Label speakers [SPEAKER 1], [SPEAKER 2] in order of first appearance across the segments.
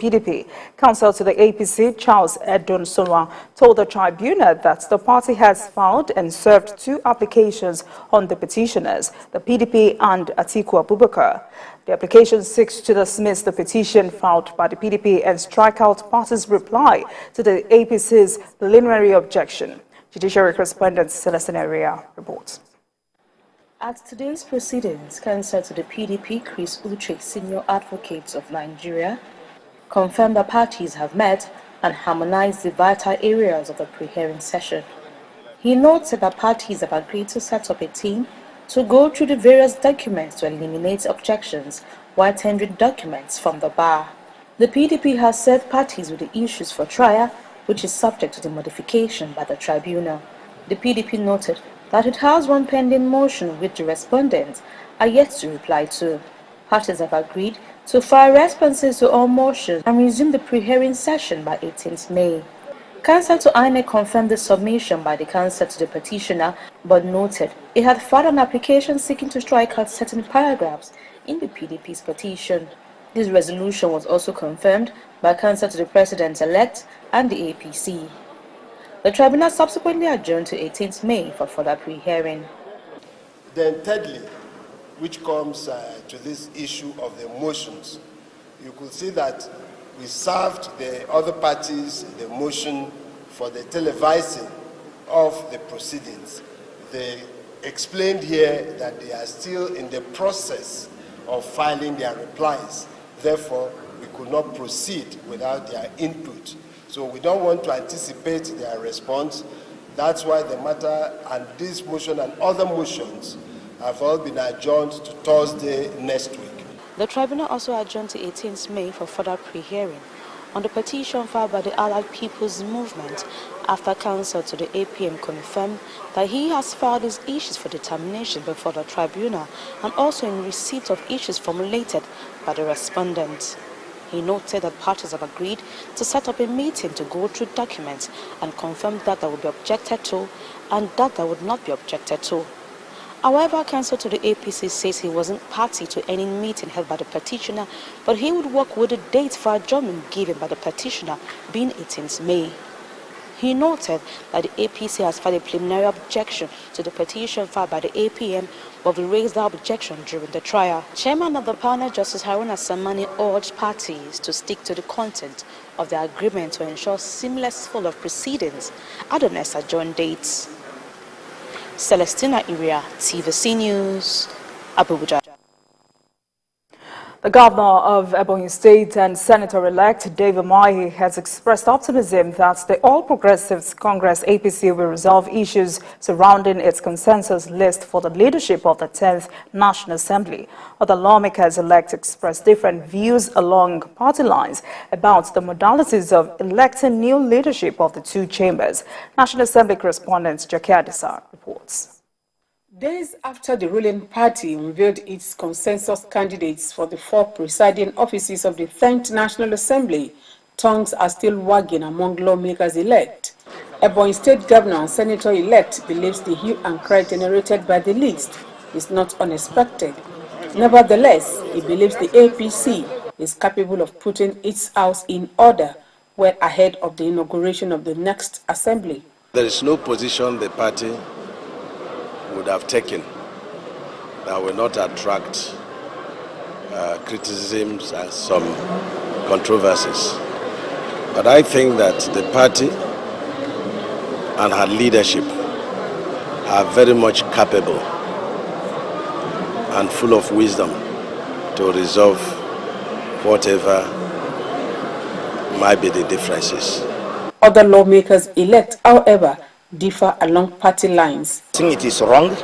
[SPEAKER 1] PDP. Counsel to the APC, Charles Edun Sonwa, told the tribunal that the party has filed and served 2 applications on the petitioners, the PDP and Atiku Abubakar. The application seeks to dismiss the petition filed by the PDP and strike out party's reply to the APC's preliminary objection. Judiciary correspondent Celestine Area reports.
[SPEAKER 2] At today's proceedings, counsel to the PDP, Chris Uche, Senior Advocate of Nigeria, confirmed the parties have met and harmonized the vital areas of the pre-hearing session. He noted that parties have agreed to set up a team to go through the various documents to eliminate objections while tendering documents from the bar. The PDP has served parties with the issues for trial, which is subject to the modification by the tribunal. The PDP noted that it has one pending motion which the respondents are yet to reply to. Parties have agreed to file responses to all motions and resume the pre-hearing session by 18th May. Counsel to INEC confirmed the submission by the counsel to the petitioner, but noted it had filed an application seeking to strike out certain paragraphs in the PDP's petition. This resolution was also confirmed by counsel to the President-elect and the APC. The tribunal subsequently adjourned to 18th May for further pre-hearing.
[SPEAKER 3] Then thirdly, which comes to this issue of the motions, you could see that we served the other parties the motion for the televising of the proceedings. They explained here that they are still in the process of filing their replies. Therefore, we could not proceed without their input. So we don't want to anticipate their response. That's why the matter and this motion and other motions have all been adjourned to Thursday next week.
[SPEAKER 2] The tribunal also adjourned to 18th May for further pre-hearing on the petition filed by the Allied People's Movement after counsel to the APM confirmed that he has filed his issues for determination before the tribunal and also in receipt of issues formulated by the respondent. He noted that parties have agreed to set up a meeting to go through documents and confirmed that would be objected to and that would not be objected to. However, counsel to the APC says he wasn't party to any meeting held by the petitioner, but he would work with the date for adjournment given by the petitioner, being 18th May. He noted that the APC has filed a preliminary objection to the petition filed by the APM, but will raise the objection during the trial. Chairman of the panel, Justice Haruna Samani, urged parties to stick to the content of the agreement to ensure seamless flow of proceedings at the next adjourned dates. Celestina Iria, TVC News, Abuja.
[SPEAKER 1] The governor of Ebonyi State and Senator-elect Dave Umahi has expressed optimism that the All Progressives Congress APC will resolve issues surrounding its consensus list for the leadership of the 10th National Assembly. Other lawmakers-elect expressed different views along party lines about the modalities of electing new leadership of the 2 chambers. National Assembly correspondent Jackie Adisa reports.
[SPEAKER 4] Days after the ruling party revealed its consensus candidates for the 4 presiding offices of the 10th National Assembly, tongues are still wagging among lawmakers-elect. Ebonyi State Governor and Senator-elect believes the hue and cry generated by the list is not unexpected. Nevertheless, he believes the APC is capable of putting its house in order well ahead of the inauguration of the next assembly.
[SPEAKER 5] There is no position the party would have taken that will not attract criticisms and some controversies. But I think that the party and her leadership are very much capable and full of wisdom to resolve whatever might be the differences.
[SPEAKER 4] Other lawmakers-elect, however, differ along party lines.
[SPEAKER 6] I think it is wrong.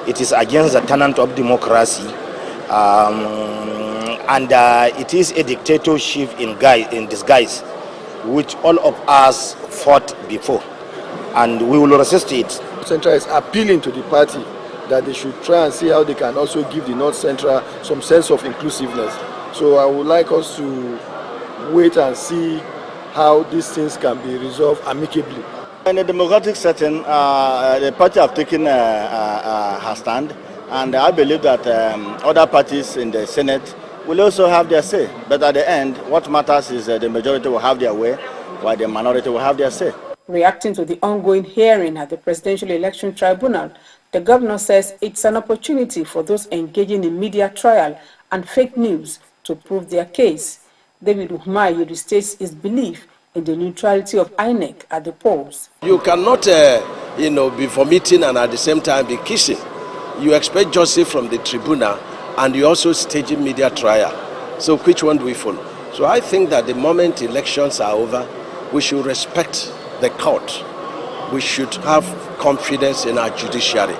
[SPEAKER 6] It is against the tenets of democracy, and it is a dictatorship in disguise, which all of us fought before, and we will resist it.
[SPEAKER 7] Central is appealing to the party that they should try and see how they can also give the North Central some sense of inclusiveness. So I would like us to wait and see how these things can be resolved amicably.
[SPEAKER 8] In a democratic setting, the party have taken her stand, and I believe that other parties in the Senate will also have their say. But at the end, what matters is the majority will have their way, while the minority will have their say.
[SPEAKER 4] Reacting to the ongoing hearing at the Presidential Election Tribunal, the governor says it's an opportunity for those engaging in media trial and fake news to prove their case. David Umahi restates his belief in the neutrality of INEC at the polls.
[SPEAKER 5] You cannot, be vomiting and at the same time be kissing. You expect justice from the tribunal, and you also staging media trial. So which one do we follow? So I think that the moment elections are over, we should respect the court. We should have confidence in our judiciary.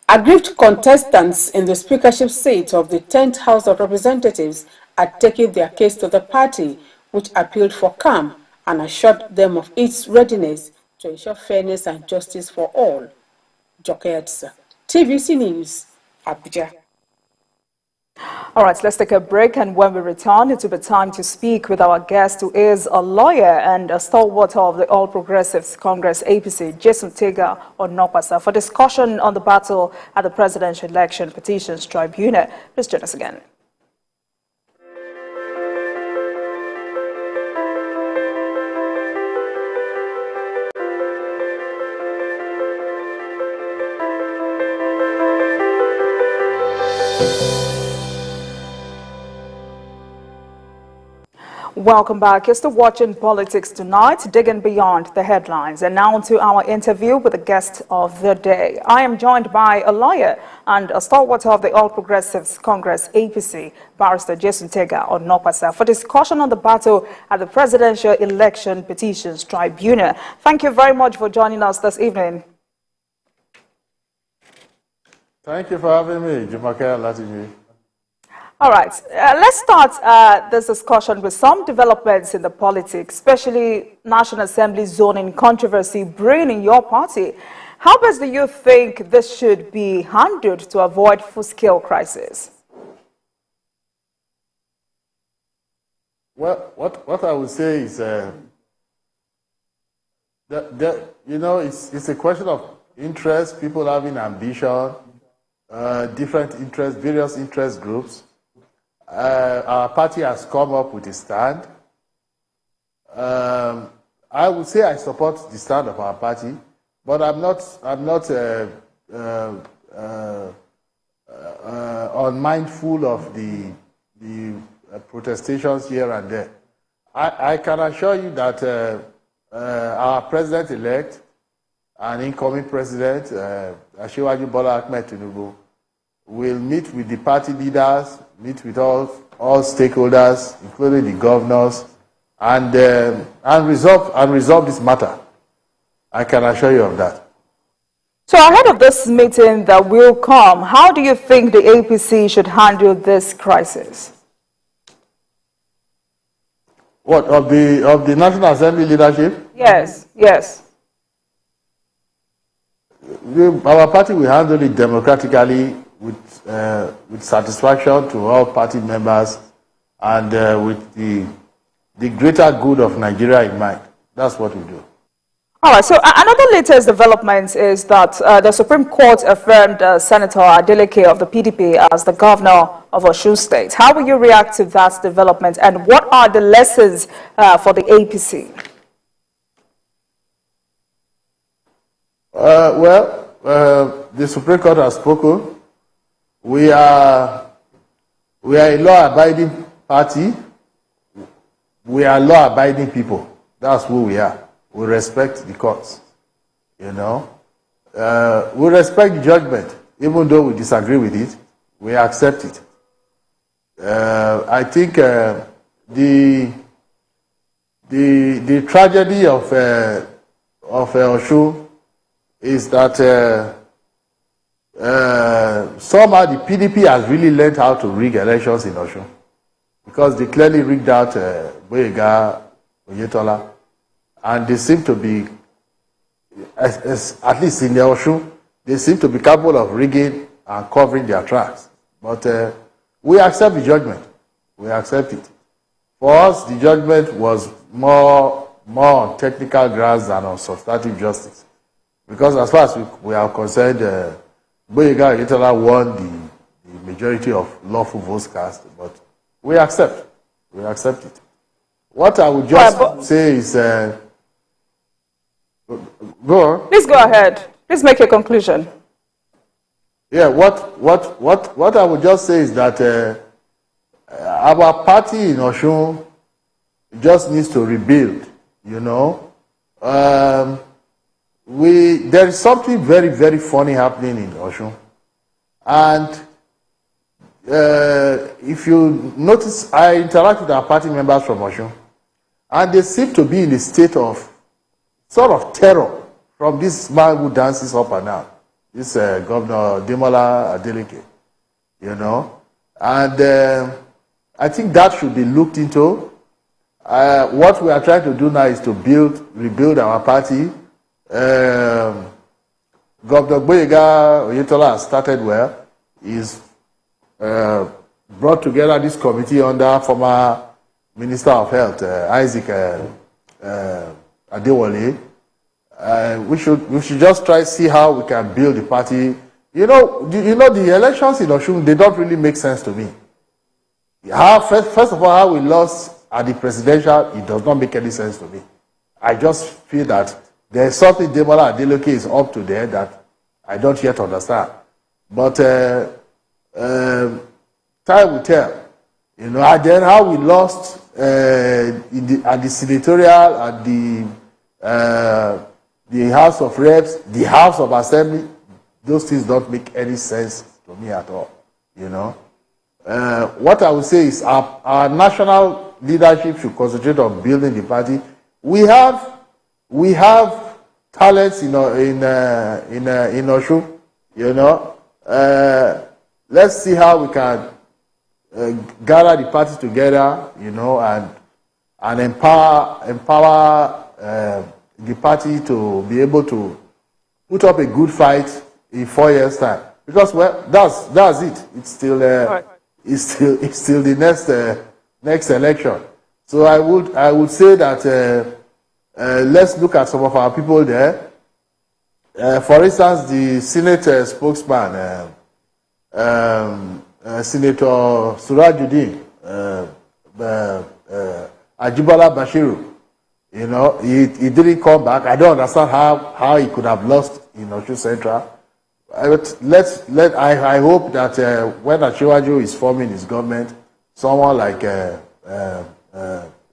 [SPEAKER 4] Aggrieved contestants in the speakership seat of the 10th House of Representatives are taking their case to the party, which appealed for calm and assured them of its readiness to ensure fairness and justice for all. Jokeyatsa, TVC News, Abuja.
[SPEAKER 1] All right, let's take a break, and when we return, it will be time to speak with our guest, who is a lawyer and a stalwart of the All Progressives Congress APC, Jason Tega Onopasa, for discussion on the battle at the Presidential Election Petitions Tribunal. Please join us again. Welcome back. You're still watching Politics Tonight, digging beyond the headlines. And now to our interview with the guest of the day. I am joined by a lawyer and a stalwart of the All Progressives Congress APC, Barrister Jason Tega Onopasa, for discussion on the battle at the Presidential Election Petitions Tribunal. Thank you very much for joining us this evening.
[SPEAKER 9] Thank you for having me, Jumoke Latiji.
[SPEAKER 1] All right, let's start this discussion with some developments in the politics, especially National Assembly zoning controversy brewing in your party. How best do you think this should be handled to avoid full-scale crisis?
[SPEAKER 9] Well, what I would say is, it's a question of interest, people having ambition, different interests, various interest groups. Our party has come up with a stand. I would say I support the stand of our party, but I'm not unmindful of the protestations here and there. I can assure you that our president-elect and incoming president, Asiwaju Bola Ahmed Tinubu, will meet with the party leaders, meet with all stakeholders, including the governors, and resolve this matter. I can assure you of that.
[SPEAKER 1] So ahead of this meeting that will come, how do you think the APC should handle this crisis?
[SPEAKER 9] What, of the National Assembly leadership?
[SPEAKER 1] Yes, yes.
[SPEAKER 9] Our party will handle it democratically, with satisfaction to all party members, and with the greater good of Nigeria in mind. That's what we do.
[SPEAKER 1] All right, so another latest development is that the Supreme Court affirmed Senator Adeleke of the PDP as the governor of Osun State. How will you react to that development, and what are the lessons for the APC?
[SPEAKER 9] The Supreme Court has spoken. We are a law-abiding party. We are law-abiding people. That's who we are. We respect the courts, We respect the judgment. Even though we disagree with it, we accept it. I think the tragedy of Osun is that somehow the PDP has really learned how to rig elections in Osun, because they clearly rigged out Boyega, Oyetola, and they seem to be, at least in the Osun, they seem to be capable of rigging and covering their tracks. But we accept the judgment. We accept it. For us, the judgment was more on technical grounds than on substantive justice. Because as far as we are concerned, Boyega Oyetola won the majority of lawful votes cast, but we accept. We accept it. What I would just say is, go on.
[SPEAKER 1] Please go ahead. Please make a conclusion.
[SPEAKER 9] Yeah, what I would just say is that our party in Osun just needs to rebuild, you know. There is something very, very funny happening in Osun. And if you notice, I interact with our party members from Osun, and they seem to be in a state of sort of terror from this man who dances up and down, this Governor Demola Adeleke, you know. And I think that should be looked into. What we are trying to do now is to rebuild our party. Governor Gboyega Oyetola has started well. He's brought together this committee under former Minister of Health, Isaac Adewale. We should just try to see how we can build the party. You know, the elections in Osun, they don't really make sense to me. First of all, how we lost at the presidential, it does not make any sense to me. I just feel that there is something Demola Adeleke is up to there that I don't yet understand. But time will tell. You know, and then how we lost at the senatorial, at the House of Reps, the House of Assembly, those things don't make any sense to me at all. You know, what I would say is our national leadership should concentrate on building the party. We have talents in Osun. You know, let's see how we can gather the party together. You know, and empower the party to be able to put up a good fight in 4 years' time. Because well, that's it. It's still it's still the next election. So I would say that let's look at some of our people there. For instance, the Senate spokesman, Senator Surajuddin Ajibola Bashiru. You know, he didn't come back. I don't understand how he could have lost in Osun Central. But I hope that when Asiwaju is forming his government, someone like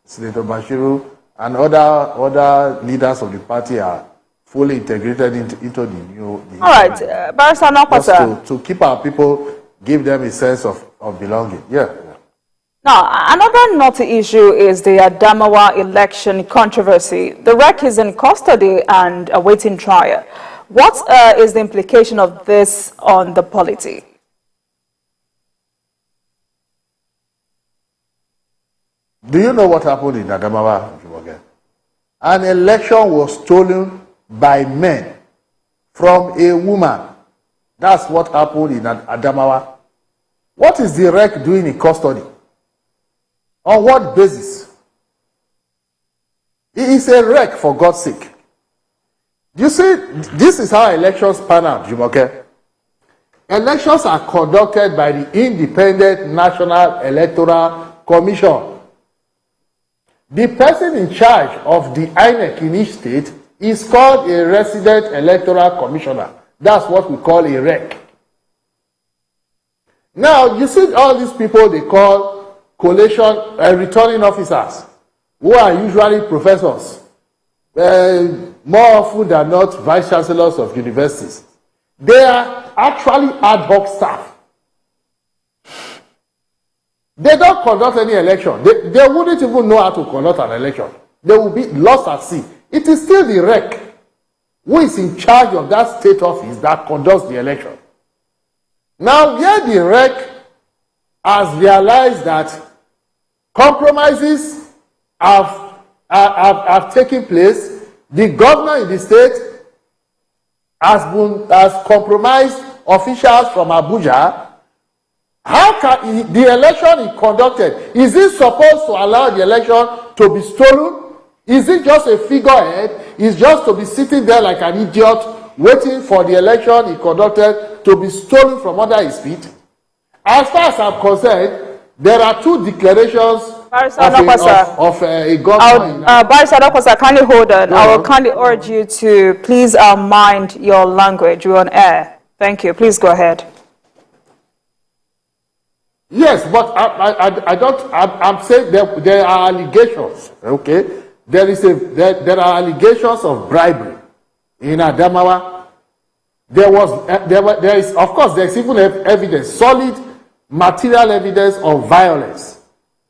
[SPEAKER 9] Senator Bashiru and other leaders of the party are fully integrated into the new.
[SPEAKER 1] All right, Barrister Nokwasa.
[SPEAKER 9] To keep our people, give them a sense of belonging. Yeah.
[SPEAKER 1] Now, another knotty issue is the Adamawa election controversy. The REC is in custody and awaiting trial. What is the implication of this on the polity?
[SPEAKER 9] Do you know what happened in Adamawa? An election was stolen by men from a woman. That's what happened in Adamawa. What is the REC doing in custody? On what basis? It is a REC, for God's sake. You see, this is how elections pan out, Jumoke. Elections are conducted by the Independent National Electoral Commission. The person in charge of the INEC in each state is called a resident electoral commissioner. That's what we call a REC. Now, you see all these people they call collation returning officers, who are usually professors, more often than not vice chancellors of universities. They are actually ad hoc staff. They don't conduct any election. They wouldn't even know how to conduct an election. They will be lost at sea. It is still the REC who is in charge of that state office that conducts the election. Now, where the REC has realized that compromises have taken place, the governor in the state has compromised officials from Abuja. How can the election he conducted, is he supposed to allow the election to be stolen? Is it just a figurehead? Is just to be sitting there like an idiot waiting for the election he conducted to be stolen from under his feet? As far as I'm concerned, there are two declarations of a government.
[SPEAKER 1] Barrister Nokwasa, kindly hold on. I will kindly urge you to please mind your language. We're on air. Thank you. Please go ahead.
[SPEAKER 9] Yes, but I'm saying there are allegations. Okay, there are allegations of bribery in Adamawa. There is, of course, there's even evidence, solid material evidence of violence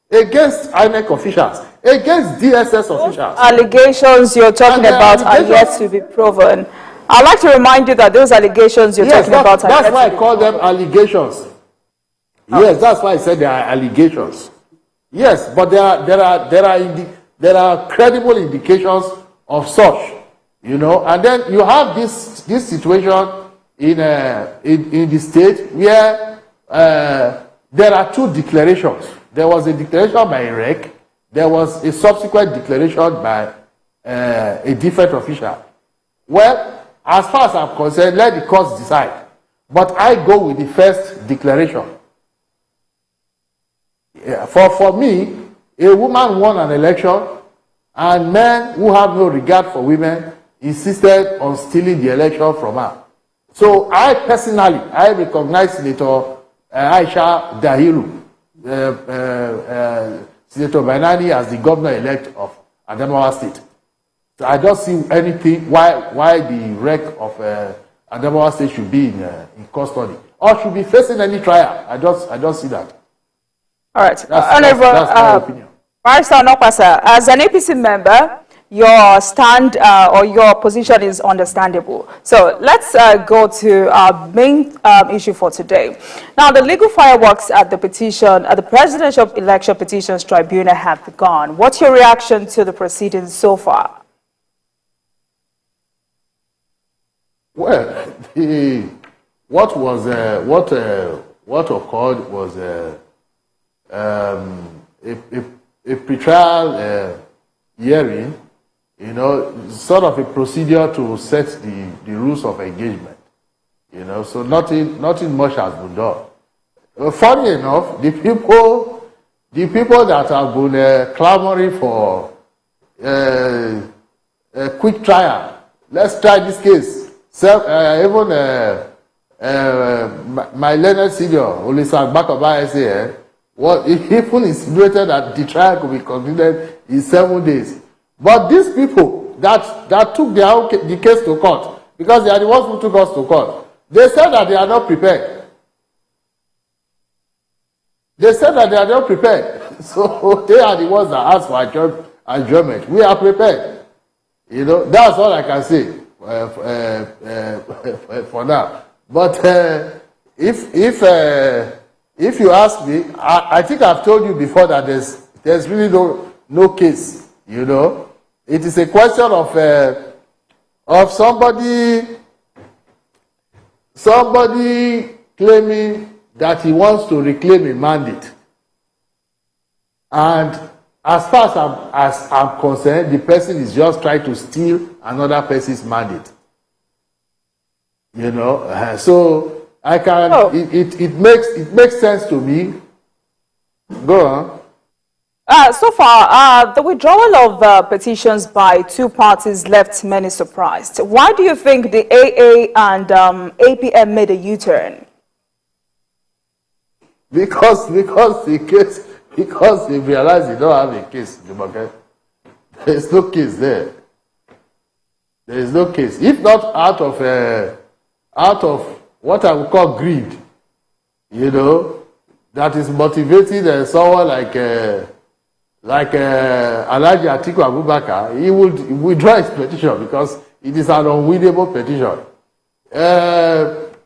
[SPEAKER 9] against INEC officials, against DSS officials.
[SPEAKER 1] Allegations you're talking about are yet to be proven. I'd like to remind you that those allegations you're talking about are
[SPEAKER 9] that's why I call them allegations. Yes, that's why I said they are allegations. Yes, but there are credible indications of such, you know. And then you have this situation in the state where there are two declarations. There was a declaration by REC. There was a subsequent declaration by a different official. Well, as far as I'm concerned, let the courts decide. But I go with the first declaration. Yeah, for me, a woman won an election, and men who have no regard for women insisted on stealing the election from her. So I personally, I recognize Senator Aisha Dahiru, Senator Bainani as the governor-elect of Adamawa State. So I don't see anything why the REC of Adamawa State should be in custody or should be facing any trial. I don't see that.
[SPEAKER 1] All right, Honorable Barrister Nokwasa, as an APC member, your stand or your position is understandable. So let's go to our main issue for today. Now, the legal fireworks at the Presidential Election Petitions Tribunal have begun. What's your reaction to the proceedings so far?
[SPEAKER 9] Well, what occurred was a pretrial hearing, you know, sort of a procedure to set the rules of engagement, you know, so nothing much has been done. Funny enough, the people that have been clamoring for a quick trial, let's try this case. Even my learned senior, Olisa Bakaba SA, even insinuated that the trial could be concluded in 7 days. But these people that took the case to court, because they are the ones who took us to court, they said that they are not prepared. They said that they are not prepared. So they are the ones that asked for adjournment. We are prepared. You know, that's all I can say for now. But if you ask me, I think I've told you before that there's really no case. You know, it is a question of somebody claiming that he wants to reclaim a mandate, and as far as I'm concerned, the person is just trying to steal another person's mandate. You know, so I can. Oh. It makes sense to me. Go on.
[SPEAKER 1] So far, the withdrawal of petitions by two parties left many surprised. Why do you think the AA and APM made a U-turn?
[SPEAKER 9] Because they realized they don't have a case in the market. There is no case there. There is no case. If not out of what I would call greed, you know, that is motivating someone like Alhaji Atiku Abubakar, he would withdraw his petition because it is an unwinnable petition.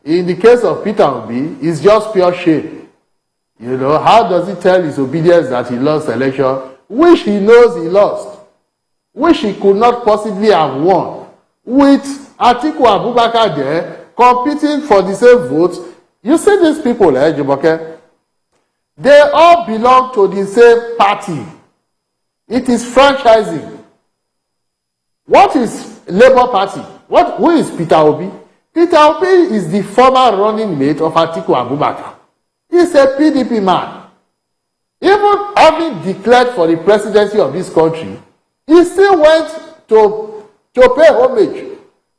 [SPEAKER 9] In the case of Peter Obi, it's just pure shame. You know, how does he tell his obedience that he lost the election, which he knows he lost, which he could not possibly have won, with Atiku Abubakar there competing for the same votes? You see these people, Jumoke, they all belong to the same party. It is franchising. What is Labour Party? Who is Peter Obi? Peter Obi is the former running mate of Atiku Abubakar. He's a PDP man. even having declared for the presidency of this country, he still went to pay homage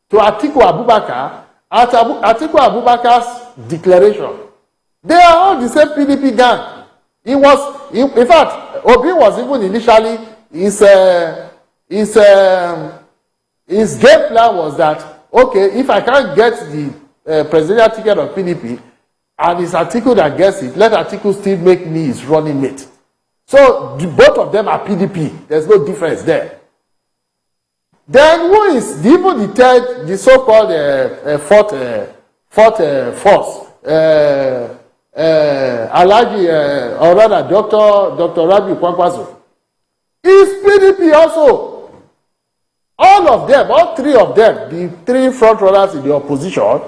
[SPEAKER 9] to Atiku Abubakar at Atiku Abubakar's declaration. They are all the same PDP gang. In fact, Obi was even initially, his game plan was that, okay, if I can't get the presidential ticket of PDP, and it's Atiku that gets it, let Atiku still make me his running mate. So both of them are PDP. There's no difference there. Then who is even the third, the so-called fourth force? Alhaji, or rather, Dr. Rabi Kwankwaso, is PDP also. All of them, all three of them, the three front runners in the opposition,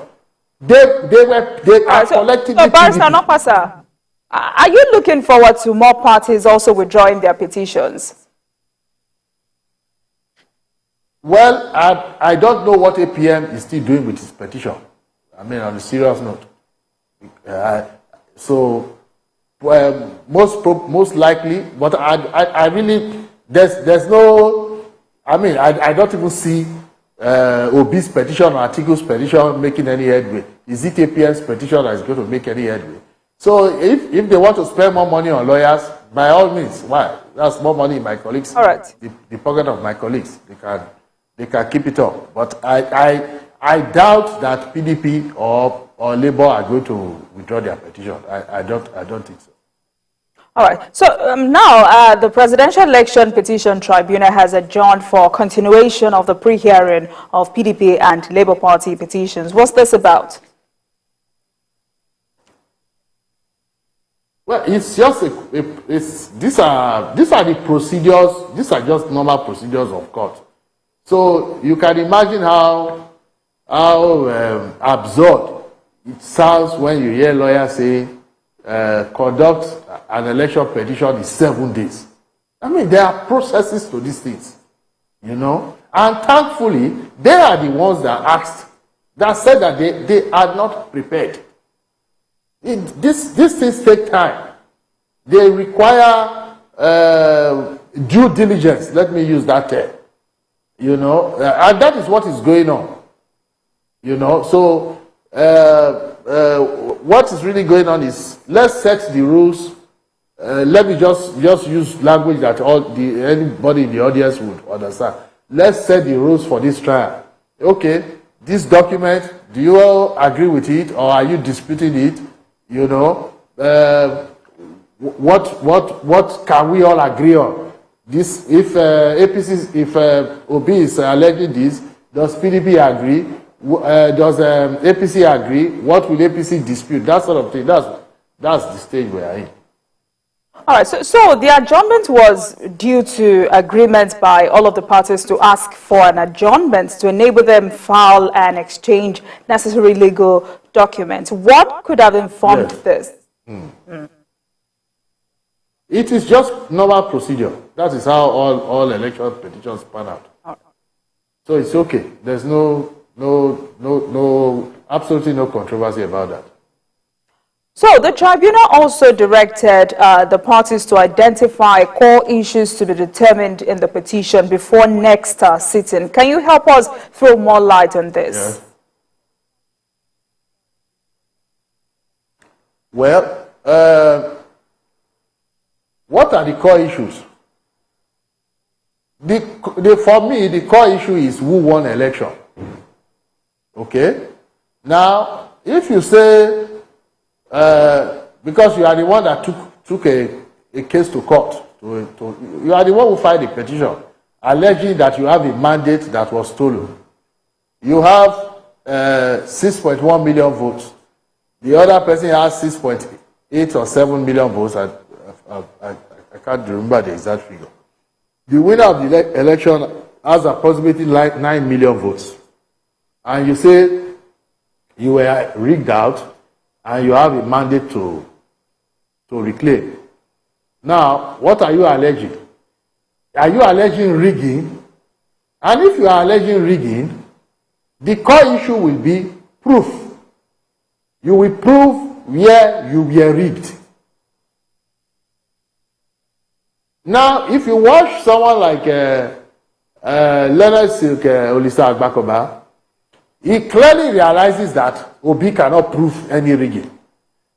[SPEAKER 9] they are collectively PDP.
[SPEAKER 1] Are you looking forward to more parties also withdrawing their petitions?
[SPEAKER 9] Well, I don't know what APM is still doing with his petition. I mean, on a serious note. Most likely, but I really, there's no, I mean, I don't even see Obi's petition or Atiku's petition making any headway. Is it APM's petition that is going to make any headway? So if they want to spend more money on lawyers, by all means, why? That's more money in my colleagues.
[SPEAKER 1] All right.
[SPEAKER 9] The pocket of my colleagues. They can keep it up. But I doubt that PDP or Labour are going to withdraw their petition. I don't think so.
[SPEAKER 1] All right. So now the Presidential Election Petition Tribunal has adjourned for continuation of the pre-hearing of PDP and Labour Party petitions. What's this about?
[SPEAKER 9] Well, it's just these are the procedures. These are just normal procedures of court. So you can imagine how absurd it sounds when you hear lawyers say conduct an election petition in 7 days. I mean, there are processes to these things, you know. And thankfully, they are the ones that asked, that said that they are not prepared. These things take time. They require due diligence. Let me use that term. You know, and that is what is going on. You know, so what is really going on is, let's set the rules. Let me just use language that anybody in the audience would understand. Let's set the rules for this trial. Okay, this document, do you all agree with it, or are you disputing it? You know, what can we all agree on? This, if Obi is alleging this, does PDP agree? Does APC agree? What will APC dispute? That sort of thing. That's the stage we are in.
[SPEAKER 1] All right. So the adjournment was due to agreement by all of the parties to ask for an adjournment to enable them file and exchange necessary legal documents. What could have informed this?
[SPEAKER 9] It is just normal procedure. That is how all election petitions pan out. So it's okay. There's absolutely no controversy about that.
[SPEAKER 1] So the tribunal also directed the parties to identify core issues to be determined in the petition before next sitting. Can you help us throw more light on this?
[SPEAKER 9] Yes. Well, what are the core issues? For me, the core issue is who won election. Okay? Now, if you say, because you are the one that took a case to court, you are the one who filed a petition alleging that you have a mandate that was stolen. You have 6.1 million votes. The other person has 6.8 or 7 million votes. I can't remember the exact figure. The winner of the election has approximately 9 million votes. And you say you were rigged out and you have a mandate to reclaim. Now, what are you alleging? Are you alleging rigging? And if you are alleging rigging, the core issue will be proof. You will prove where you were rigged. Now, if you watch someone like Leonard Silk Olisa Agbakoba, he clearly realizes that Obi cannot prove any rigging.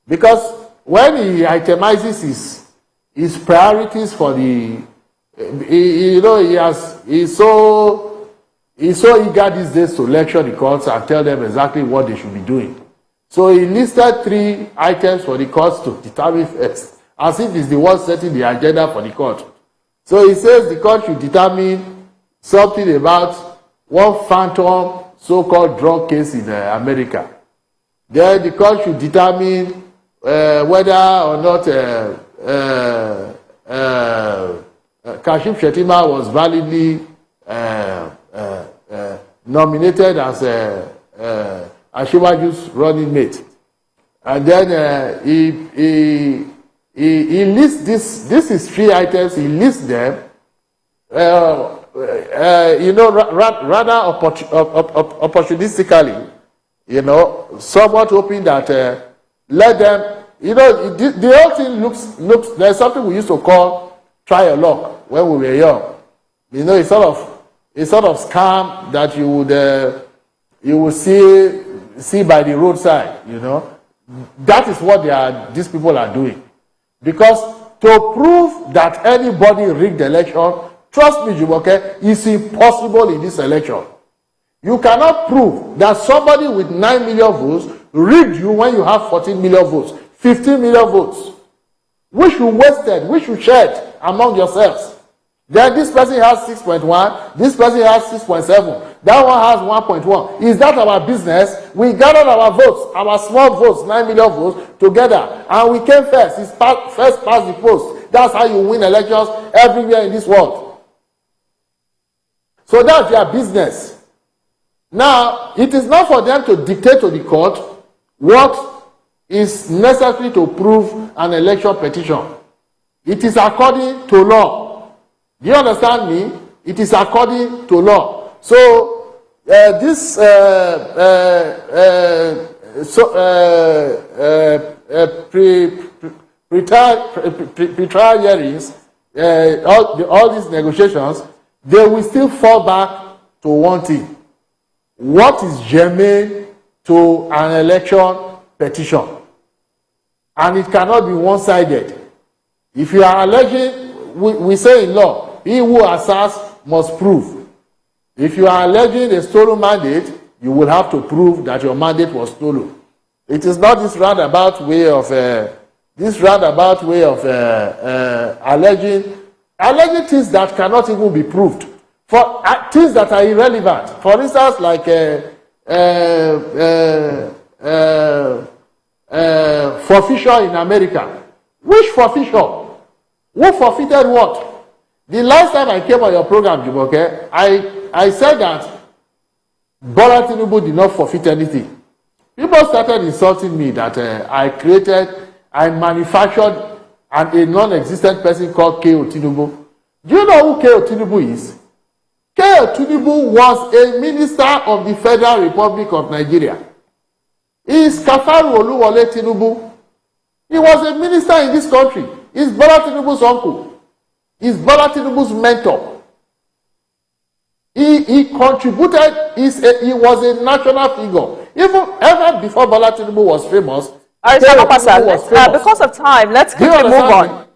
[SPEAKER 9] Because when he itemizes his priorities for the, he's so eager these days to lecture the courts and tell them exactly what they should be doing. So he listed 3 items for the courts to determine first, as if he's the one setting the agenda for the court. So he says the court should determine something about one phantom so-called drug case in America. Then the court should determine whether or not Kashim Shettima was validly nominated as Ashiwaju's running mate. And then he lists this is 3 items, he lists them, rather opportunistically, somewhat hoping that let them, the whole thing looks, there's something we used to call try your luck when we were young. It's sort of scam that you would see by the roadside, That is what these people are doing. Because to prove that anybody rigged the election, trust me, Jumoke, is impossible in this election. You cannot prove that somebody with 9 million votes rigged you when you have 14 million votes, 15 million votes, which you wasted, which you shared among yourselves. Then this person has 6.1, this person has 6.7, that one has 1.1. Is that our business? We gathered our votes, our small votes, 9 million votes, together, and we came first. It's first past the post. That's how you win elections everywhere in this world. So that's their business. Now, it is not for them to dictate to the court what is necessary to prove an election petition. It is according to law. Do you understand me? It is according to law. So this pre-trial hearings, all these negotiations, they will still fall back to one thing. What is germane to an election petition? And it cannot be one-sided. If you are alleging, we say in law, he who asserts must prove. If you are alleging a stolen mandate, you will have to prove that your mandate was stolen. It is not this roundabout way of alleging things that cannot even be proved. For things that are irrelevant. For instance, like forfeiture in America. Which forfeiture? Who forfeited what? The last time I came on your program, Jumoke, I said that Bola Tinubu did not forfeit anything. People started insulting me that I manufactured a non-existent person called K.O. Tinubu. Do you know who K.O. Tinubu is? K.O. Tinubu was a minister of the Federal Republic of Nigeria. He is Kafaru Oluwole Tinubu. He was a minister in this country. He's Bola Tinubu's uncle. He's Bola Tinubu's mentor. He contributed, he was a national figure. Even before Bola Tinubu was famous,
[SPEAKER 1] because of time, let's quickly move on.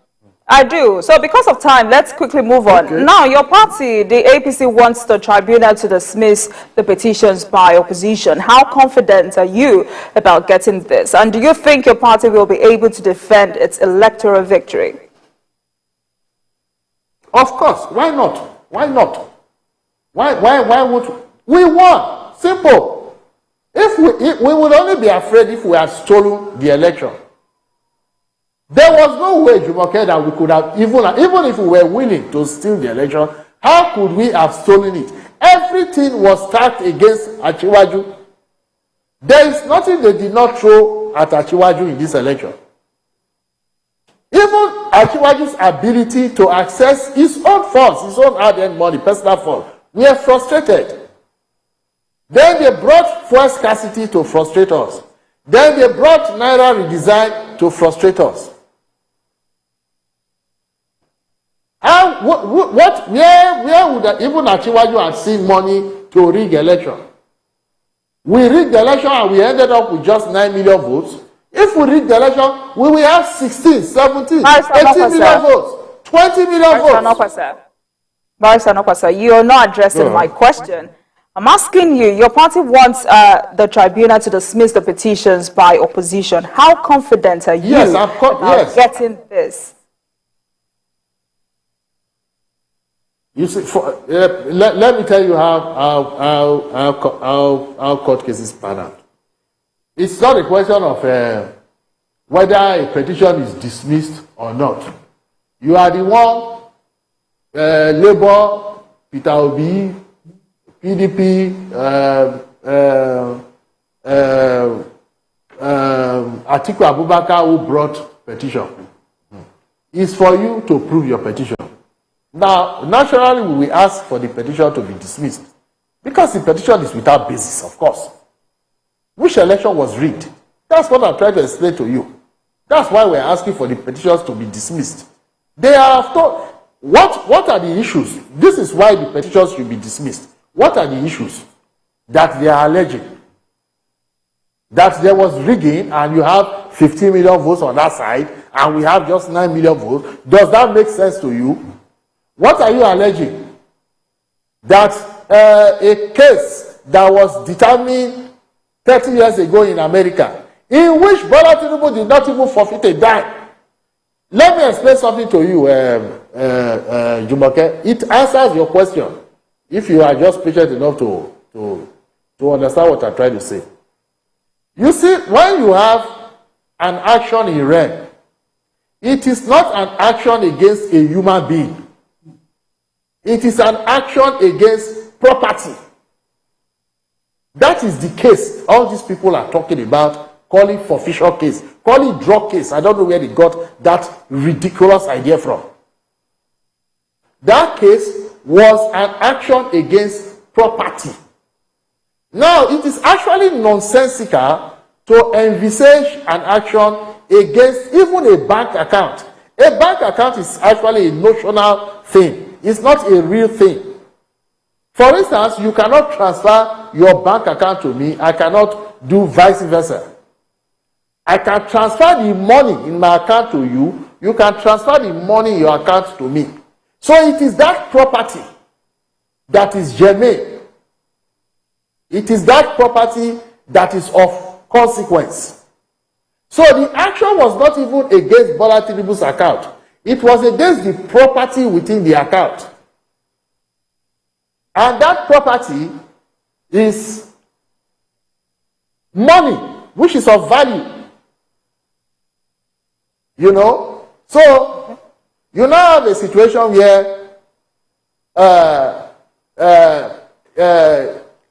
[SPEAKER 1] I do. So because of time, let's quickly move on. Okay. Now, your party, the APC, wants the tribunal to dismiss the petitions by opposition. How confident are you about getting this? And do you think your party will be able to defend its electoral victory?
[SPEAKER 9] Of course. Why not? Why not? Why would we won? Simple. If we would only be afraid if we had stolen the election. There was no way, Jumoke, that we could have, even if we were willing to steal the election, how could we have stolen it? Everything was stacked against Achiwaju. There is nothing they did not throw at Achiwaju in this election. Even Achiwaju's ability to access his own funds, his own hard-earned money, personal funds, we are frustrated. Then they brought fuel scarcity to frustrate us. Then they brought Naira redesign to frustrate us. And where would even Achiwaju have seen money to rig election? We rigged the election and we ended up with just 9 million votes. If we rig the election, we will have 16, 17, 18 million votes, 20 million votes.
[SPEAKER 1] Barrister Nokwasa, you are not addressing my question. I'm asking you, your party wants the tribunal to dismiss the petitions by opposition. How confident are you about getting this?
[SPEAKER 9] You see, let me tell you how court cases pan out. It's not a question of whether a petition is dismissed or not. You are the one, Labour, Peter Obi, PDP, Atiku Abubakar, who brought petition. It's for you to prove your petition. Now, naturally, we will ask for the petition to be dismissed because the petition is without basis, of course. Which election was rigged? That's what I'm trying to explain to you. That's why we're asking for the petitions to be dismissed. They are, what are the issues? This is why the petitions should be dismissed. What are the issues that they are alleging? That there was rigging and you have 15 million votes on that side and we have just 9 million votes. Does that make sense to you? What are you alleging? That a case that was determined 30 years ago in America, in which Bola Tinubu did not even forfeit a dime. Let me explain something to you, Jumoke. It answers your question if you are just patient enough to understand what I'm trying to say. You see, when you have an action in rem, it is not an action against a human being. It is an action against property. That is the case all these people are talking about, calling forfeiture case, calling drug case. I don't know where they got that ridiculous idea from. That case was an action against property. Now, it is actually nonsensical to envisage an action against even a bank account. A bank account is actually a notional thing. It's not a real thing. For instance, you cannot transfer your bank account to me. I cannot do vice versa. I can transfer the money in my account to you. You can transfer the money in your account to me. So it is that property that is germane. It is that property that is of consequence. So the action was not even against Bola Tinubu's account. It was against the property within the account. And that property is money, which is of value. You know? So, you now have a situation where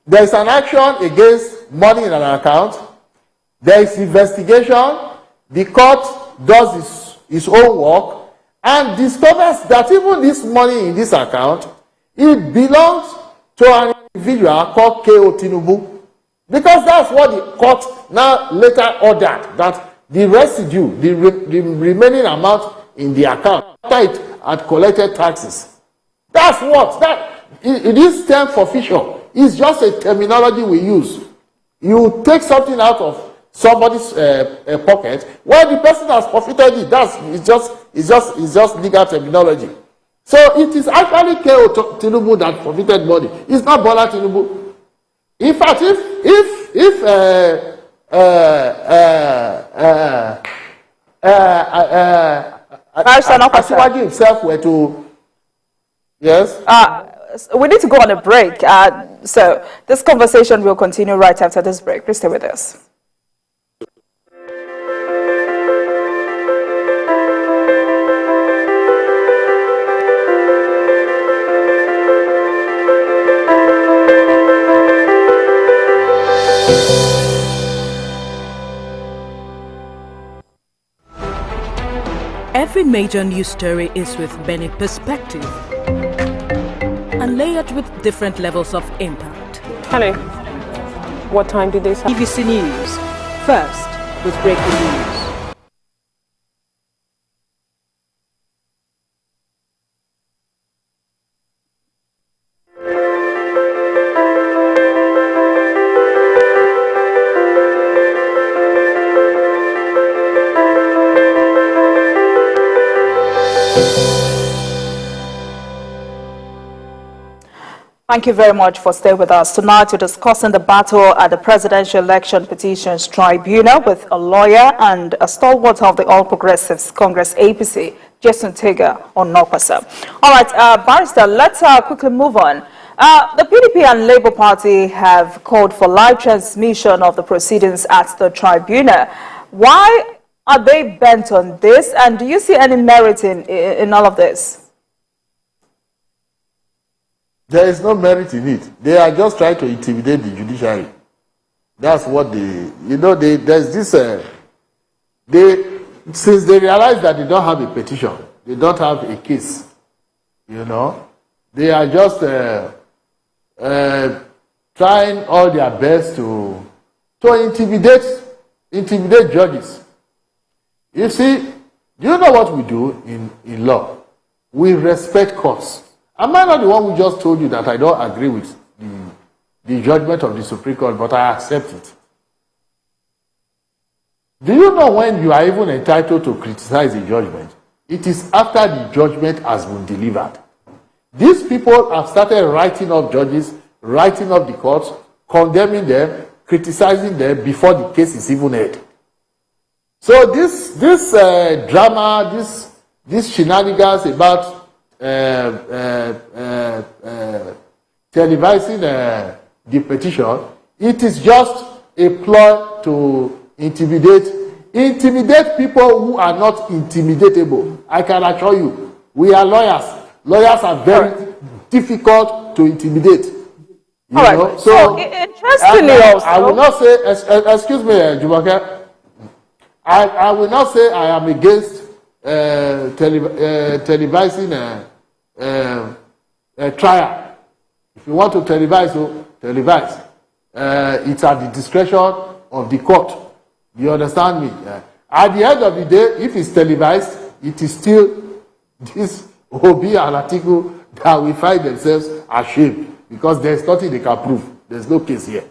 [SPEAKER 9] there is an action against money in an account. There is investigation. The court does its own work and discovers that even this money in this account, it belongs to an individual called K.O. Tinubu. Because that's what the court now later ordered, that the residue, the remaining amount in the account, after it had collected taxes. That's what, this term forfeiture is just a terminology we use. You take something out of somebody's pocket, while the person has forfeited it. It's just legal terminology. So it is actually K.O. Tinubu that forfeited money. It's not Bola Tinubu. In fact, if Asiwaju himself were to, yes.
[SPEAKER 1] We need to go on a break. So this conversation will continue right after this break. Please stay with us.
[SPEAKER 10] Every major news story is with many perspectives and layered with different levels of impact.
[SPEAKER 11] Hello. What time did they say?
[SPEAKER 10] TVC News. First with breaking news.
[SPEAKER 1] Thank you very much for staying with us. Tonight, we're discussing the battle at the Presidential Election Petitions Tribunal with a lawyer and a stalwart of the All Progressives Congress APC, Jason Tega on Nokwasa. All right, Barrister, let's quickly move on. The PDP and Labour Party have called for live transmission of the proceedings at the tribunal. Why are they bent on this, and do you see any merit in all of this?
[SPEAKER 9] There is no merit in it. They are just trying to intimidate the judiciary. That's what they, there's this, since they realize that they don't have a petition, they don't have a case, they are just trying all their best to intimidate judges. You see, do you know what we do in law? We respect courts. Am I not the one who just told you that I don't agree with the judgment of the Supreme Court, but I accept it? Do you know when you are even entitled to criticize a judgment? It is after the judgment has been delivered. These people have started writing up judges, writing up the courts, condemning them, criticizing them before the case is even heard. So this drama, this shenanigans about televising the petition, it is just a ploy to intimidate people who are not intimidatable. I can assure you, we are lawyers. Lawyers are very difficult to intimidate.
[SPEAKER 1] All right. So interestingly,
[SPEAKER 9] I will not say, excuse me, Jumake, I will not say I am against televising a trial. If you want to televise, televise. It's at the discretion of the court. You understand me? At the end of the day, if it's televised, it is still this Obi and Atiku that will find themselves ashamed because there's nothing they can prove. There's no case here.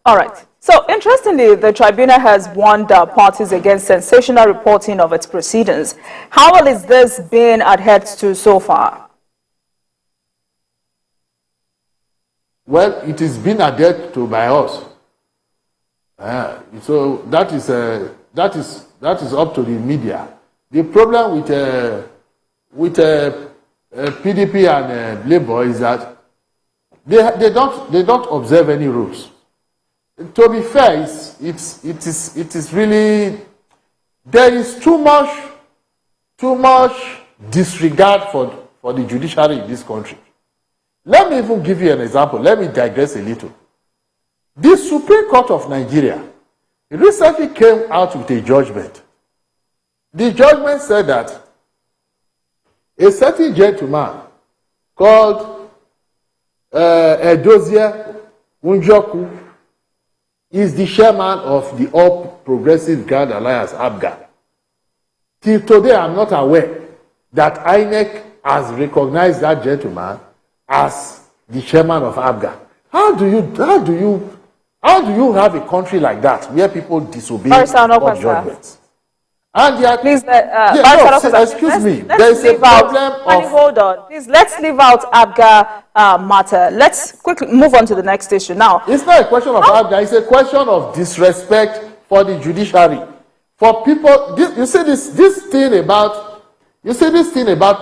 [SPEAKER 1] All right. So, interestingly, the tribunal has warned parties against sensational reporting of its proceedings. How well is this being adhered to so far?
[SPEAKER 9] Well, it is being adhered to by us. So that is up to the media. The problem with PDP and Labour is that they don't observe any rules. To be fair, it is really, there is too much disregard for the judiciary in this country. Let me even give you an example. Let me digress a little. The Supreme Court of Nigeria recently came out with a judgment. The judgment said that a certain gentleman called Edozie Unjoku is the chairman of the All Progressive Grand Alliance, APGA. Till today, I'm not aware that INEC has recognized that gentleman as the chairman of APGA. How do you have a country like that where people disobey court judgments? And
[SPEAKER 1] please,
[SPEAKER 9] excuse me. There is a problem of.
[SPEAKER 1] Hold on, please. Let's leave out APGA matter. Let's quickly move on to the next issue now.
[SPEAKER 9] It's not a question of APGA. It's a question of disrespect for the judiciary. For people, you see this thing about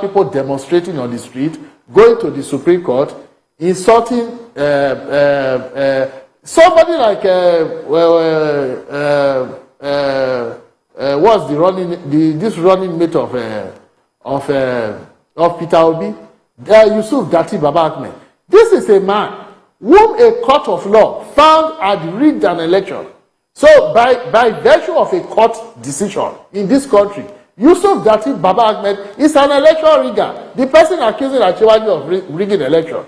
[SPEAKER 9] people demonstrating on the street, going to the Supreme Court, insulting somebody like what's this running mate of Peter Obi, Yusuf Dati Baba Ahmed. This is a man whom a court of law found had rigged an election. So by virtue of a court decision in this country, Yusuf Dati Baba Ahmed is an election rigger. The person accusing Achiwaju of rigging election.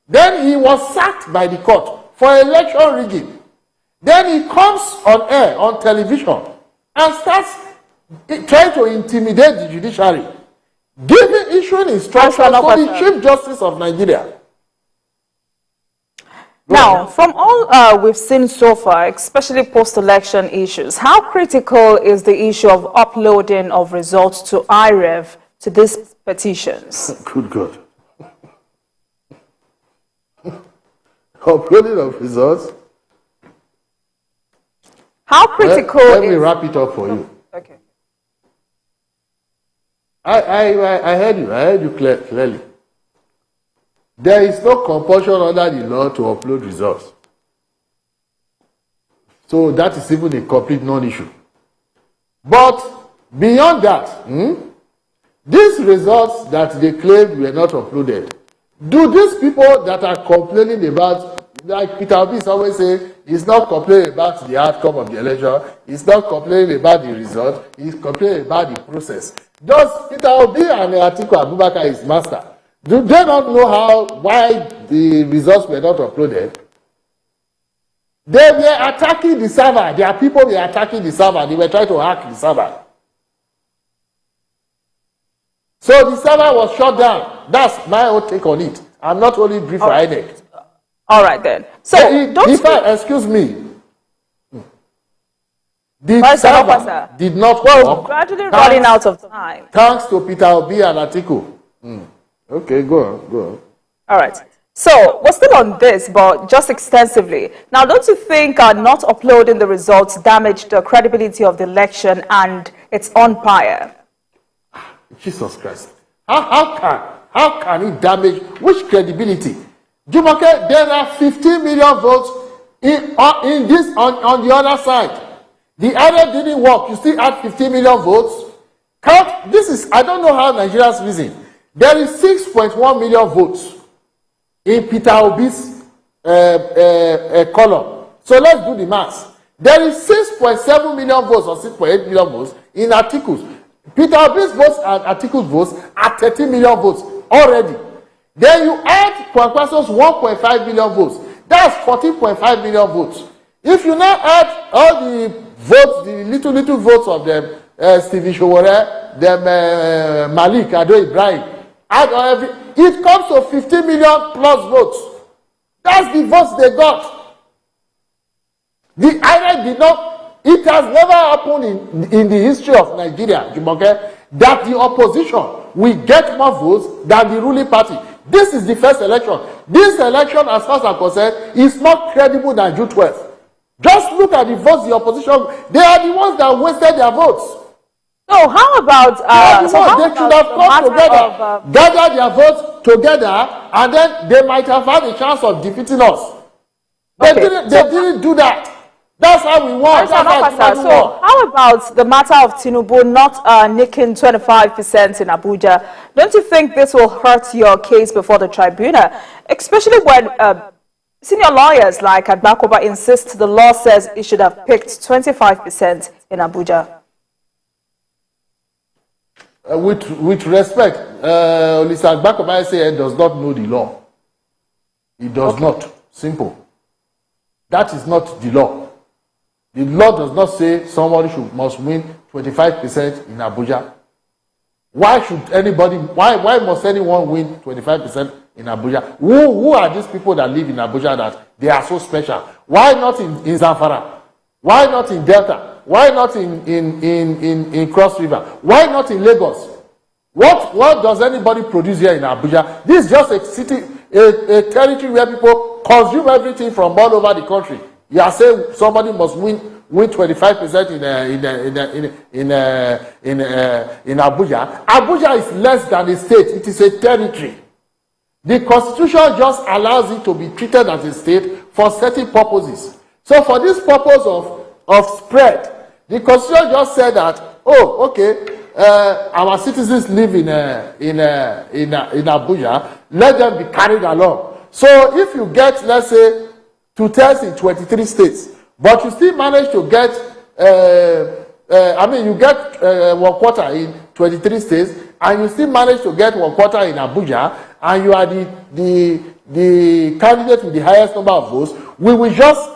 [SPEAKER 9] Then he was sacked by the court for election rigging. Then he comes on air, on television, and starts trying to intimidate the judiciary, issuing instructions to the Chief Justice of Nigeria.
[SPEAKER 1] Now, from all we've seen so far, especially post-election issues, how critical is the issue of uploading of results to IREV to these petitions?
[SPEAKER 9] Good God. uploading of results.
[SPEAKER 1] How critical
[SPEAKER 9] Let me wrap it up for you.
[SPEAKER 1] Okay.
[SPEAKER 9] I heard you. I heard you clearly. There is no compulsion under the law to upload results. So that is even a complete non-issue. But beyond that, these results that they claimed were not uploaded, do these people that are complaining about, like Peter Obi is always saying, he's not complaining about the outcome of the election, he's not complaining about the result, he's complaining about the process. Does Peter Obi and Atiku Abubakar, his master, do they not know why the results were not uploaded? They were attacking the server. Their people were attacking the server. They were trying to hack the server. So the server was shut down. That's my own take on it. I'm not only brief for INEC.
[SPEAKER 1] All right then. So
[SPEAKER 9] excuse me. The server did not work.
[SPEAKER 1] Gradually running out of time.
[SPEAKER 9] Thanks to Peter Obi and Atiku. Okay, go on.
[SPEAKER 1] All right. So we're still on this, but just extensively. Now, don't you think not uploading the results damaged the credibility of the election and its umpire?
[SPEAKER 9] Jesus Christ. How can it damage which credibility? Jumoke, there are 15 million votes on the other side. The other didn't work. You still add 15 million votes. I don't know how Nigerians reason. There is 6.1 million votes in Peter Obi's column. So let's do the math. There is 6.7 million votes or 6.8 million votes in Atiku's. Peter Obi's votes and Atiku's votes are 13 million votes already. Then you add Kwankwaso's 1.5 million votes. That's 14.5 million votes. If you now add all the votes, the little votes of them, Stevie Showore, them Malik, Ado Ibrahim, add it comes to 50 million plus votes. That's the votes they got. The INEC did not, it has never happened in the history of Nigeria, Jumoke, that the opposition will get more votes than the ruling party. This is the first election. This election, as far as I'm concerned, is not credible than June 12th. Just look at the votes the opposition, they are the ones that wasted their votes.
[SPEAKER 1] So how about
[SPEAKER 9] they should have come together, gather their votes together, and then they might have had a chance of defeating us. They didn't do that. That's how we won.
[SPEAKER 1] So how about the matter of Tinubu not nicking 25% in Abuja? Don't you think this will hurt your case before the tribunal, especially when senior lawyers like Adamawa insist the law says it should have picked 25% in Abuja?
[SPEAKER 9] With respect, Lisa Adamawa does not know the law. He does not. Simple. That is not the law. The law does not say somebody must win 25% in Abuja. Why must anyone win 25% in Abuja? Who are these people that live in Abuja that they are so special? Why not in Zamfara? Why not in Delta? Why not in Cross River? Why not in Lagos? What does anybody produce here in Abuja? This is just a city, a territory where people consume everything from all over the country. You are saying somebody must win 25% in Abuja. Abuja is less than a state. It is a territory. The Constitution just allows it to be treated as a state for certain purposes. So for this purpose of spread, the Constitution just said that, our citizens live in Abuja, let them be carried along. So if you get, let's say, 2/3 in 23 states, but you still manage to get, you get 1/4 in 23 states, and you still manage to get 1/4 in Abuja, and you are the candidate with the highest number of votes, we will just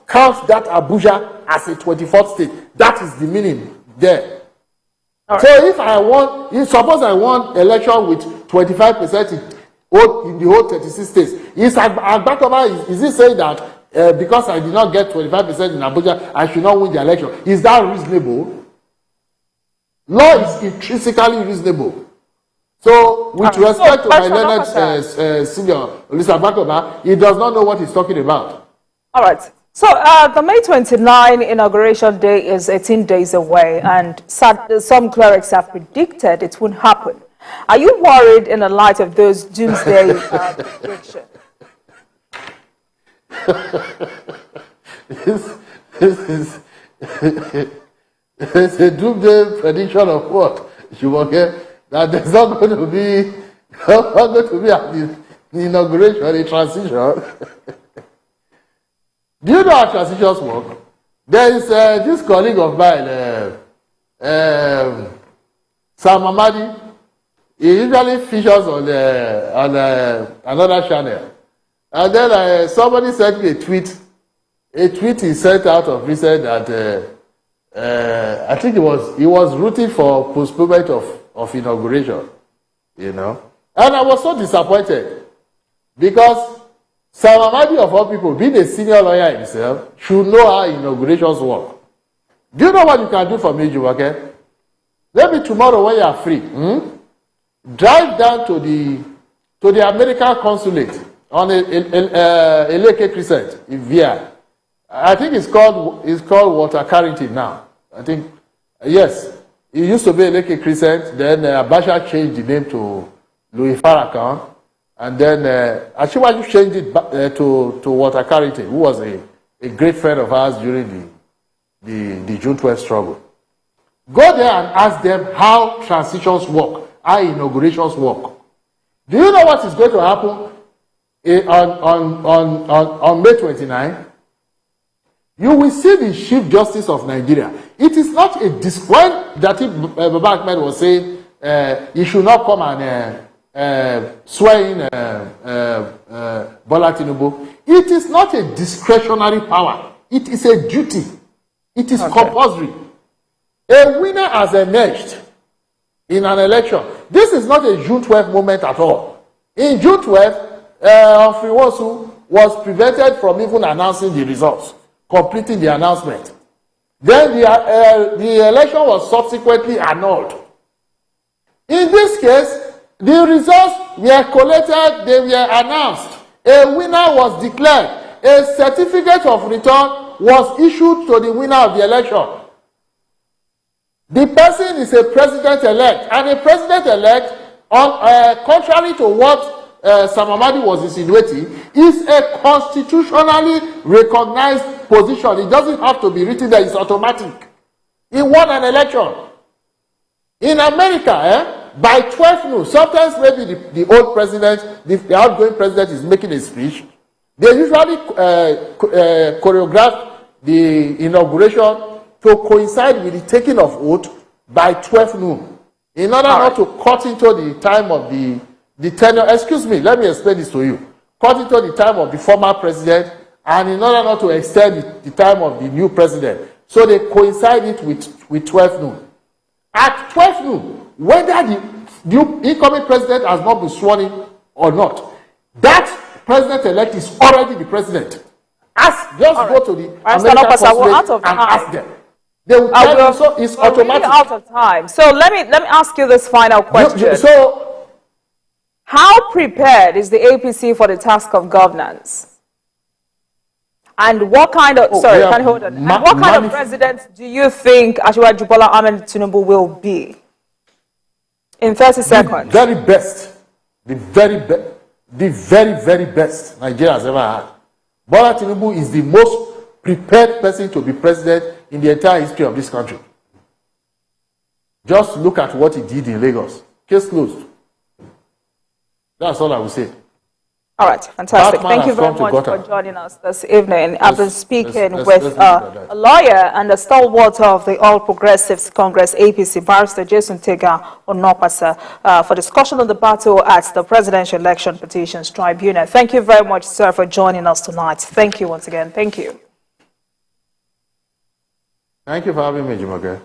[SPEAKER 9] count that Abuja as a 24th state. That is the meaning there. Right. So suppose I won election with 25% in the whole 36 states, is he saying that because I did not get 25% in Abuja, I should not win the election? Is that reasonable? Law is intrinsically reasonable. So, with respect to my
[SPEAKER 1] Person
[SPEAKER 9] learned
[SPEAKER 1] officer.
[SPEAKER 9] senior, Lisa Bakoma, he does not know what he's talking about.
[SPEAKER 1] All right. So the May 29 inauguration day is 18 days away, and some clerics have predicted it won't happen. Are you worried in the light of those doomsday predictions?
[SPEAKER 9] It's a doomsday prediction of what? You forget that there's not going to be an inauguration, a transition. Do you know how transitions work? There is this colleague of mine, Sam Amadi. He usually features on another channel. And then somebody sent me a tweet. A tweet he sent out of recent that I think he was rooting for postponement of inauguration, you know. And I was so disappointed because Sam Amadi, of all people, being a senior lawyer himself, should know how inaugurations work. Do you know what you can do for me, Juwake? Maybe tomorrow when you are free, drive down to the American consulate on Eleke Crescent in VI. I think it's called Walter Carrington now. I think, yes. It used to be Eleke Crescent, then Abacha changed the name to Louis Farrakhan. And then Ashiwaju changed it to Walter Carrington, who was a great friend of ours during the June 12th struggle. Go there and ask them how transitions work, how inaugurations work. Do you know what is going to happen on May 29? You will see the Chief Justice of Nigeria. It is not a when that Baba Ahmed was saying he should not come and swear in Bola Tinubu. It is not a discretionary power. It is a duty. It is compulsory. A winner has emerged in an election. This is not a June 12th moment at all. In June 12th, Humphrey Osun was prevented from even announcing the results, completing the announcement. Then the election was subsequently annulled. In this case, the results were collated, they were announced. A winner was declared. A certificate of return was issued to the winner of the election. The person is a president-elect, and a president-elect, contrary to what Sam Amadi was insinuating, is a constitutionally recognized position. It doesn't have to be written there, it's automatic. He won an election. In America, by 12 noon, sometimes maybe the old president, the outgoing president is making a speech. They usually choreograph the inauguration to coincide with the taking of oath by 12 noon. In order not to cut into the time of the tenure, excuse me, let me explain this to you. Cut into the time of the former president, and in order not to extend the time of the new president. So they coincide it with 12 noon. At 12 noon, whether the new incoming president has not been sworn in or not, that president-elect is already the president. Go to the American consulate and ask them. They will tell you, so it's automatic.
[SPEAKER 1] Really out of time. So let me ask you this final question.
[SPEAKER 9] So,
[SPEAKER 1] how prepared is the APC for the task of governance? And what kind of what kind of president do you think Asiwaju Bola Ahmed Tinubu will be? In 30 seconds.
[SPEAKER 9] The very best, the very best Nigeria has ever had. Bola Tinubu is the most prepared person to be president in the entire history of this country. Just look at what he did in Lagos. Case closed. That's all I will say.
[SPEAKER 1] All right, fantastic. Thank you very much for joining us this evening. I've been speaking with a lawyer and a stalwart of the All Progressives Congress APC, Barrister Jason Tega Onopasa, for discussion on the battle at the Presidential Election Petitions Tribunal. Thank you very much, sir, for joining us tonight. Thank you once again. Thank you.
[SPEAKER 9] Thank you for having me, Jumoke.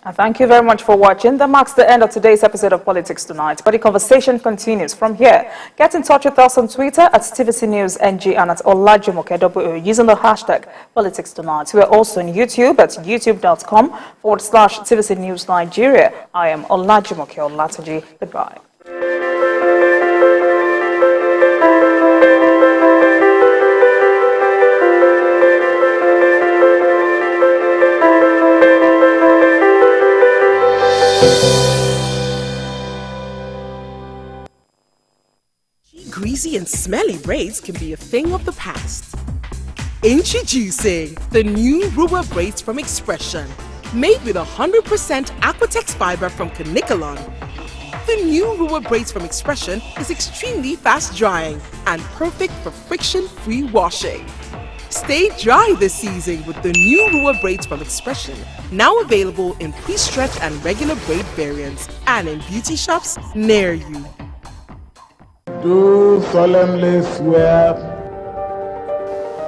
[SPEAKER 1] Thank you very much for watching. That marks the end of today's episode of Politics Tonight, but the conversation continues from here. Get in touch with us on Twitter at TVC News NG and at Olajumoke using the hashtag Politics Tonight. We're also on YouTube at youtube.com/TVC News Nigeria. I am Olajumoke Olatoji. Goodbye.
[SPEAKER 12] Greasy and smelly braids can be a thing of the past. Introducing the new Ruwa braids from Expression. Made with 100% Aquatex fiber from Canicolon. The new Ruwa braids from Expression is extremely fast drying and perfect for friction-free washing. Stay dry this season with the new Ruwa braids from Expression. Now available in pre-stretch and regular braid variants and in beauty shops near you.
[SPEAKER 13] Do solemnly swear.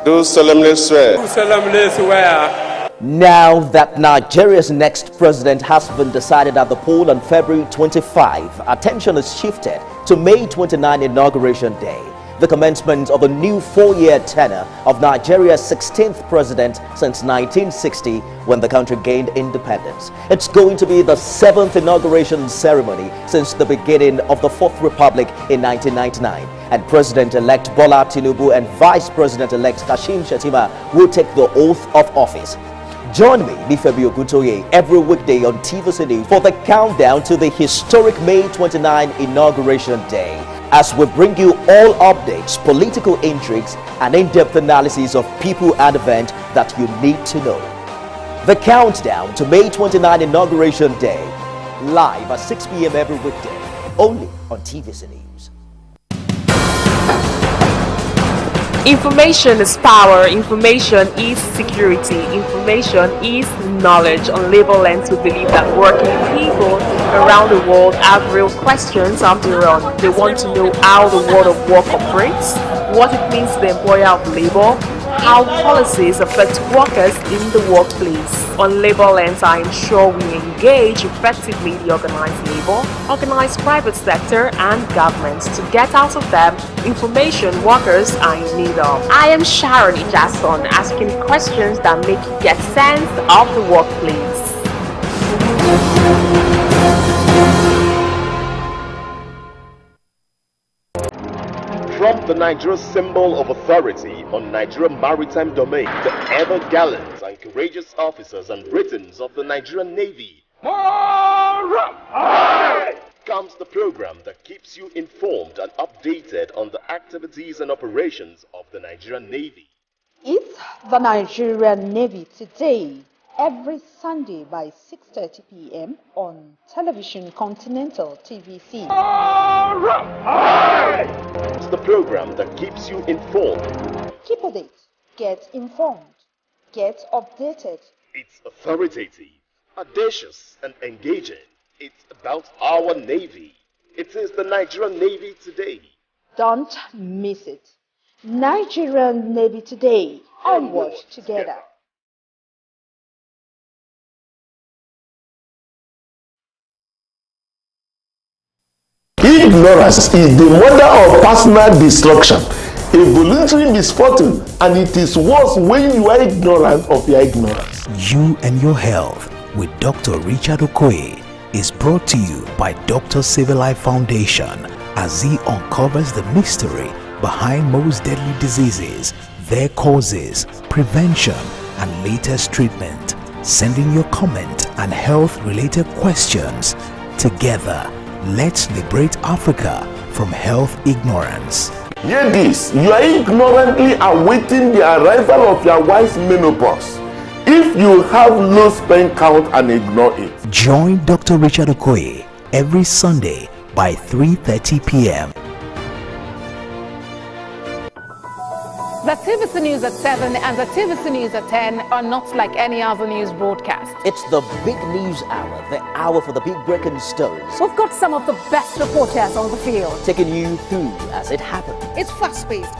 [SPEAKER 14] Do solemnly swear.
[SPEAKER 15] Do solemnly swear.
[SPEAKER 16] Now that Nigeria's next president has been decided at the poll on February 25, attention is shifted to May 29 Inauguration Day, the commencement of a new 4-year tenure of Nigeria's 16th president since 1960 when the country gained independence. It's going to be the 7th inauguration ceremony since the beginning of the Fourth Republic in 1999. And President-elect Bola Tinubu and Vice President-elect Kashim Shettima will take the oath of office. Join me, Nifebi Ogutoye, every weekday on TVC News for the countdown to the historic May 29 Inauguration Day, as we bring you all updates, political intrigues, and in-depth analysis of people and events that you need to know. The countdown to May 29 Inauguration Day, live at 6 p.m. every weekday, only on TVC News.
[SPEAKER 11] Information is power, information is security, information is knowledge. On Labor Lens, we believe that working people around the world have real questions of their own. They want to know how the world of work operates, what it means to the employer of labor, how policies affect workers in the workplace. On Labor Lens, I am sure we engage effectively the organized labor, organized private sector and governments to get out of them information workers are in need of. I am Sharon Ijason, asking questions that make you get sense of the workplace.
[SPEAKER 17] From the Nigeria symbol of authority on Nigerian maritime domain, the ever gallant and courageous officers and Britons of the Nigerian Navy, comes the program that keeps you informed and updated on the activities and operations of the Nigerian Navy.
[SPEAKER 18] It's the Nigerian Navy Today, every Sunday by 6:30 p.m. on Television Continental TVC.
[SPEAKER 17] It's the program that keeps you informed.
[SPEAKER 18] Keep a date, get informed, get updated.
[SPEAKER 17] It's authoritative, audacious, and engaging. It's about our Navy. It is the Nigerian Navy Today.
[SPEAKER 18] Don't miss it. Nigerian Navy Today, onward together.
[SPEAKER 7] Ignorance is the mother of personal destruction, a voluntary misfortune, and it is worse when you are ignorant of your ignorance.
[SPEAKER 19] You and Your Health with Dr. Richard Okoye is brought to you by Dr. Civil Life Foundation as he uncovers the mystery behind most deadly diseases, their causes, prevention, and latest treatment. Send in your comment and health-related questions. Together, let's liberate Africa from health ignorance.
[SPEAKER 7] Hear this, you are ignorantly awaiting the arrival of your wife's menopause. If you have low sperm count and ignore it.
[SPEAKER 19] Join Dr. Richard Okoye every Sunday by 3:30 p.m.
[SPEAKER 20] The TVC News at 7 and the TVC News at 10 are not like any other news broadcast.
[SPEAKER 16] It's the big news hour, the hour for the big breaking stories.
[SPEAKER 20] We've got some of the best reporters on the field,
[SPEAKER 16] taking you through as it happens.
[SPEAKER 20] It's fast-paced,